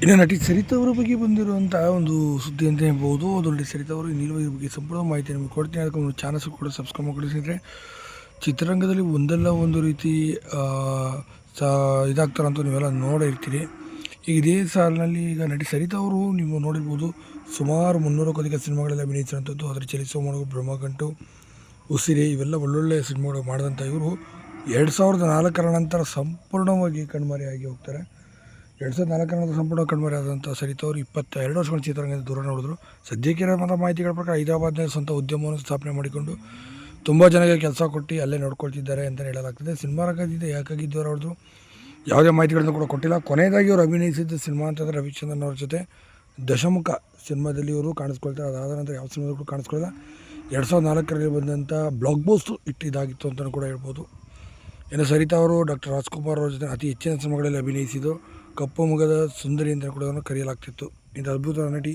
ಇನ್ನು ನಟಿ ಸರಿತಾ ಅವರ ಬಗ್ಗೆ ಬಂದಿರುವಂಥ ಒಂದು ಸುದ್ದಿ ಅಂತ ಹೇಳ್ಬೋದು. ಅದು ನಟಿ ಸರಿತಾ ಅವರು ನೀಲುವ ಬಗ್ಗೆ ಸಂಪೂರ್ಣ ಮಾಹಿತಿ ನಿಮಗೆ ಕೊಡ್ತೀನಿ. ಅದಕ್ಕೆ ಒಂದು ಚಾನಲ್ಸ್ ಕೂಡ ಸಬ್ಸ್ಕ್ರೈಬ್ ಮಾಡಿ ಸ್ನೇಹಿತರೆ. ಚಿತ್ರರಂಗದಲ್ಲಿ ಒಂದಲ್ಲ ಒಂದು ರೀತಿ ಇದಾಗ್ತಾರಂತ ನೀವೆಲ್ಲ ನೋಡಿರ್ತೀರಿ. ಈಗ ಇದೇ ಸಾಲಿನಲ್ಲಿ ಈಗ ನಟಿ ಸರಿತಾ ಅವರು ನೀವು ನೋಡಿರ್ಬೋದು, ಸುಮಾರು 300ಕ್ಕೂ ಅಧಿಕ ಸಿನಿಮಾಗಳಲ್ಲಿ ಅಭಿನಯಿಸಿರುವಂಥದ್ದು. ಅದರ ಚಲಿಸುವ ಮೋಡಗಳು, ಬ್ರಹ್ಮಗಂಟು, ಉಸಿರೆ ಇವೆಲ್ಲ ಒಳ್ಳೊಳ್ಳೆ ಸಿನಿಮಾಗಳು ಮಾಡಿದಂಥ ಇವರು 2004ರ ನಂತರ ಸಂಪೂರ್ಣವಾಗಿ ಕಣ್ಮರೆಯಾಗಿ ಹೋಗ್ತಾರೆ. 2004ರ ನಂತರ ಸಂಪೂರ್ಣ ಕಣ್ಮರೆಯಾದಂಥ ಸರಿತಾ ಅವರು 22 ವರ್ಷಗಳ ಚಿತ್ರರಂಗದಿಂದ ದೂರ ನೋಡಿದ್ರು. ಸದ್ಯಕ್ಕೆ ಇರೋಂಥ ಮಾಹಿತಿಗಳ ಪ್ರಕಾರ ಹೈದರಾಬಾದ್ನಲ್ಲಿ ಸ್ವಂತ ಉದ್ಯಮವನ್ನು ಸ್ಥಾಪನೆ ಮಾಡಿಕೊಂಡು ತುಂಬ ಜನರಿಗೆ ಕೆಲಸ ಕೊಟ್ಟು ಅಲ್ಲೇ ನೋಡ್ಕೊಳ್ತಿದ್ದಾರೆ ಅಂತ ಹೇಳಲಾಗ್ತದೆ. ಸಿನಿಮಾ ರಂಗದಿಂದ ಯಾಕಾಗಿ ದೂರ ಹೊಡೆದ್ರು ಯಾವುದೇ ಮಾಹಿತಿಗಳನ್ನು ಕೂಡ ಕೊಟ್ಟಿಲ್ಲ. ಕೊನೆಯದಾಗಿ ಅವರು ಅಭಿನಯಿಸಿದ ಸಿನಿಮಾ ಅಂತಂದರೆ ರವಿಚಂದ್ರನ್ ಅವ್ರ ಜೊತೆ ದಶಮುಖ ಸಿನಿಮಾದಲ್ಲಿ ಇವರು ಕಾಣಿಸ್ಕೊಳ್ತಾರೆ. ಅದಾದ ನಂತರ ಯಾವ ಸಿನಿಮಾದಲ್ಲೂ ಕಾಣಿಸ್ಕೊಳ್ಳಲ್ಲ. 2004ರಲ್ಲಿ ಬಂದಂಥ ಬ್ಲಾಕ್ ಬಸ್ಟರ್ ಹಿಟ್ ಇದಾಗಿತ್ತು ಅಂತಲೂ ಕೂಡ ಹೇಳ್ಬೋದು. ಇನ್ನು ಸರಿತಾ ಅವರು ಡಾಕ್ಟರ್ ರಾಜ್ಕುಮಾರ್ ಅವ್ರ ಜೊತೆ ಅತಿ ಹೆಚ್ಚಿನ ಸಿನಿಮಾಗಳಲ್ಲಿ ಅಭಿನಯಿಸಿದ್ದು ಕಪ್ಪು ಮುಖದ ಸುಂದರಿ ಅಂತ ಕೂಡ ಕರೆಯಲಾಗ್ತಿತ್ತು. ಇಂಥ ಅದ್ಭುತ ನಟಿ